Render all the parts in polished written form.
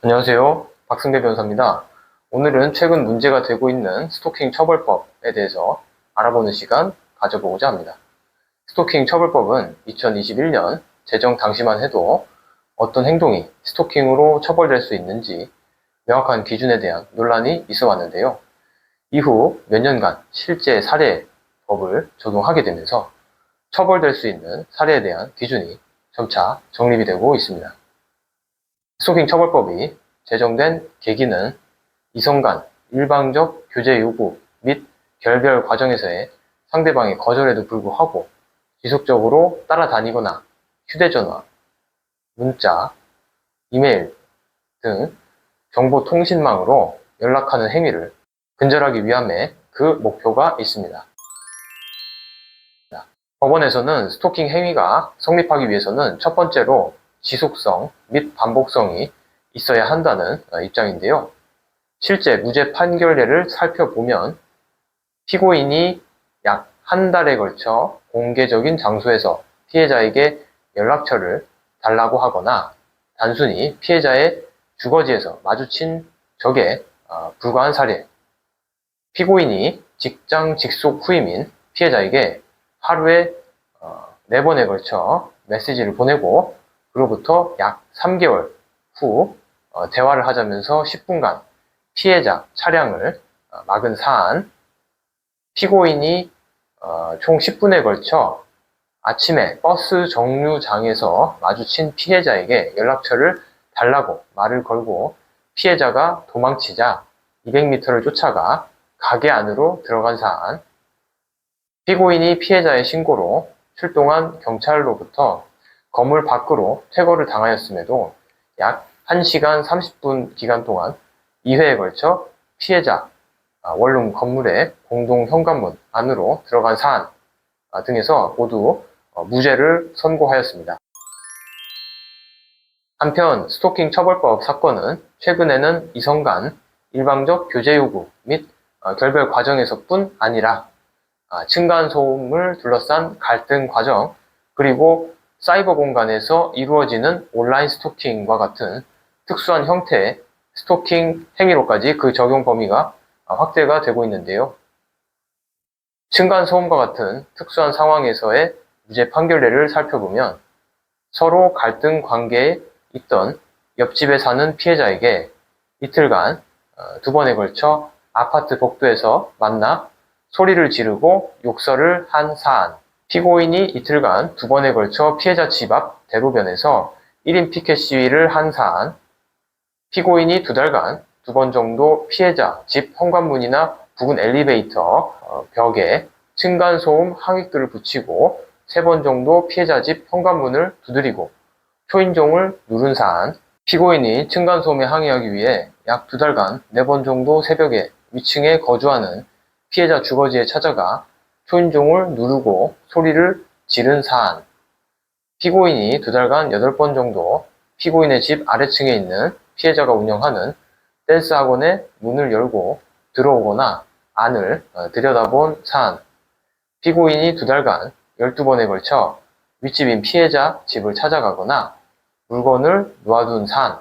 안녕하세요. 박승배 변호사입니다. 오늘은 최근 문제가 되고 있는 스토킹 처벌법에 대해서 알아보는 시간 가져보고자 합니다. 스토킹 처벌법은 2021년 제정 당시만 해도 어떤 행동이 스토킹으로 처벌될 수 있는지 명확한 기준에 대한 논란이 있어 왔는데요. 이후 몇 년간 실제 사례 법을 적용하게 되면서 처벌될 수 있는 사례에 대한 기준이 점차 정립이 되고 있습니다. 스토킹 처벌법이 제정된 계기는 이성 간 일방적 교제 요구 및 결별 과정에서의 상대방의 거절에도 불구하고 지속적으로 따라다니거나 휴대전화, 문자, 이메일 등 정보통신망으로 연락하는 행위를 근절하기 위함에 그 목표가 있습니다. 법원에서는 스토킹 행위가 성립하기 위해서는 첫 번째로 지속성 및 반복성이 있어야 한다는 입장인데요. 실제 무죄 판결례를 살펴보면 피고인이 약 한 달에 걸쳐 공개적인 장소에서 피해자에게 연락처를 달라고 하거나 단순히 피해자의 주거지에서 마주친 적에 불과한 사례, 피고인이 직장 직속 후임인 피해자에게 하루에 4번에 걸쳐 메시지를 보내고 그로부터 약 3개월 후 대화를 하자면서 10분간 피해자 차량을 막은 사안, 피고인이 총 10분에 걸쳐 아침에 버스 정류장에서 마주친 피해자에게 연락처를 달라고 말을 걸고 피해자가 도망치자 200m를 쫓아가 가게 안으로 들어간 사안, 피고인이 피해자의 신고로 출동한 경찰로부터 건물 밖으로 퇴거를 당하였음에도 약 1시간 30분 기간 동안 2회에 걸쳐 피해자 원룸 건물의 공동 현관문 안으로 들어간 사안 등에서 모두 무죄를 선고하였습니다. 한편 스토킹 처벌법 사건은 최근에는 이성 간 일방적 교제 요구 및 결별 과정에서뿐 아니라 층간소음을 둘러싼 갈등 과정, 그리고 사이버 공간에서 이루어지는 온라인 스토킹과 같은 특수한 형태의 스토킹 행위로까지 그 적용 범위가 확대가 되고 있는데요. 층간소음과 같은 특수한 상황에서의 무죄 판결례를 살펴보면 서로 갈등 관계에 있던 옆집에 사는 피해자에게 이틀간 2번에 걸쳐 아파트 복도에서 만나 소리를 지르고 욕설을 한 사안, 피고인이 이틀간 2번에 걸쳐 피해자 집 앞 대로변에서 1인 피켓 시위를 한 사안, 피고인이 2달간 2번 정도 피해자 집 현관문이나 부근 엘리베이터 벽에 층간소음 항의글을 붙이고 3번 정도 피해자 집 현관문을 두드리고 초인종을 누른 사안, 피고인이 층간소음에 항의하기 위해 약 2달간 4번 정도 새벽에 위층에 거주하는 피해자 주거지에 찾아가 초인종을 누르고 소리를 지른 사안, 피고인이 2달간 8번 정도 피고인의 집 아래층에 있는 피해자가 운영하는 댄스 학원의 문을 열고 들어오거나 안을 들여다본 사안, 피고인이 2달간 12번에 걸쳐 윗집인 피해자 집을 찾아가거나 물건을 놓아둔 사안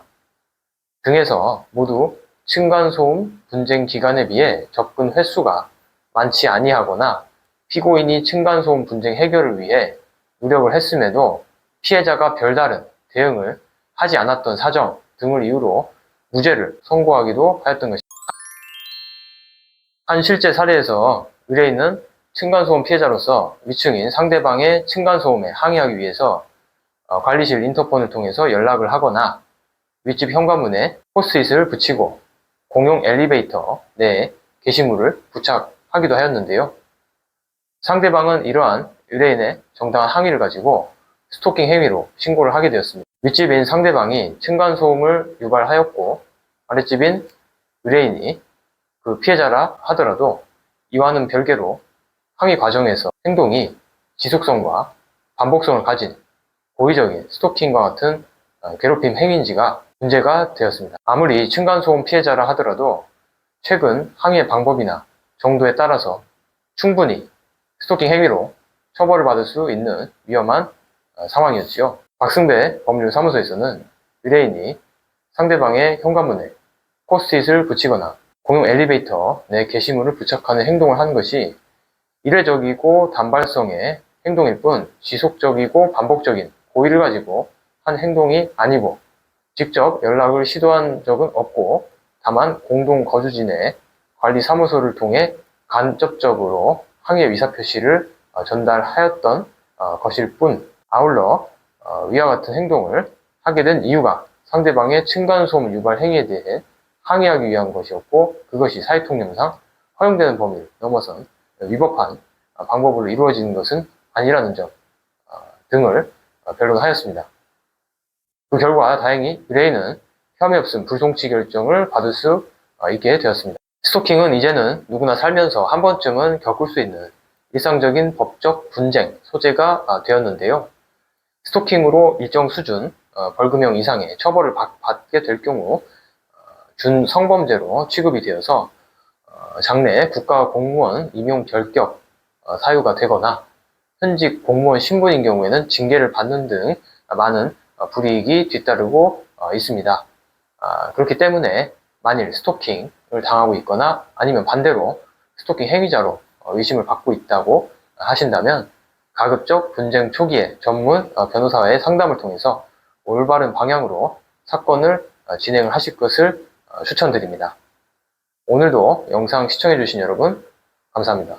등에서 모두 층간소음 분쟁 기간에 비해 접근 횟수가 많지 아니하거나 피고인이 층간소음 분쟁 해결을 위해 노력을 했음에도 피해자가 별다른 대응을 하지 않았던 사정 등을 이유로 무죄를 선고하기도 하였던 것입니다. 한 실제 사례에서 의뢰인은 층간소음 피해자로서 위층인 상대방의 층간소음에 항의하기 위해서 관리실 인터폰을 통해서 연락을 하거나 윗집 현관문에 포스트잇을 붙이고 공용 엘리베이터 내에 게시물을 부착하기도 하였는데요. 상대방은 이러한 의뢰인의 정당한 항의를 가지고 스토킹 행위로 신고를 하게 되었습니다. 윗집인 상대방이 층간소음을 유발하였고 아랫집인 의뢰인이 그 피해자라 하더라도 이와는 별개로 항의 과정에서 행동이 지속성과 반복성을 가진 고의적인 스토킹과 같은 괴롭힘 행위인지가 문제가 되었습니다. 아무리 층간소음 피해자라 하더라도 최근 항의의 방법이나 정도에 따라서 충분히 스토킹 행위로 처벌을 받을 수 있는 위험한 상황이었지요. 박승배 법률사무소에서는 의뢰인이 상대방의 현관문에 포스트잇을 붙이거나 공용 엘리베이터 내 게시물을 부착하는 행동을 하는 것이 이례적이고 단발성의 행동일 뿐 지속적이고 반복적인 고의를 가지고 한 행동이 아니고 직접 연락을 시도한 적은 없고 다만 공동 거주지 내 관리사무소를 통해 간접적으로 항의 의사표시를 전달하였던 것일 뿐, 아울러 위와 같은 행동을 하게 된 이유가 상대방의 층간소음 유발 행위에 대해 항의하기 위한 것이었고 그것이 사회통념상 허용되는 범위를 넘어선 위법한 방법으로 이루어지는 것은 아니라는 점 등을 변론하였습니다. 그 결과 다행히 의뢰인은 혐의 없음 불송치 결정을 받을 수 있게 되었습니다. 스토킹은 이제는 누구나 살면서 한 번쯤은 겪을 수 있는 일상적인 법적 분쟁 소재가 되었는데요. 스토킹으로 일정 수준 벌금형 이상의 처벌을 받게 될 경우 준성범죄로 취급이 되어서 장래 국가공무원 임용 결격 사유가 되거나 현직 공무원 신분인 경우에는 징계를 받는 등 많은 불이익이 뒤따르고 있습니다. 그렇기 때문에 만일 스토킹을 당하고 있거나 아니면 반대로 스토킹 행위자로 의심을 받고 있다고 하신다면 가급적 분쟁 초기에 전문 변호사와의 상담을 통해서 올바른 방향으로 사건을 진행을 하실 것을 추천드립니다. 오늘도 영상 시청해주신 여러분 감사합니다.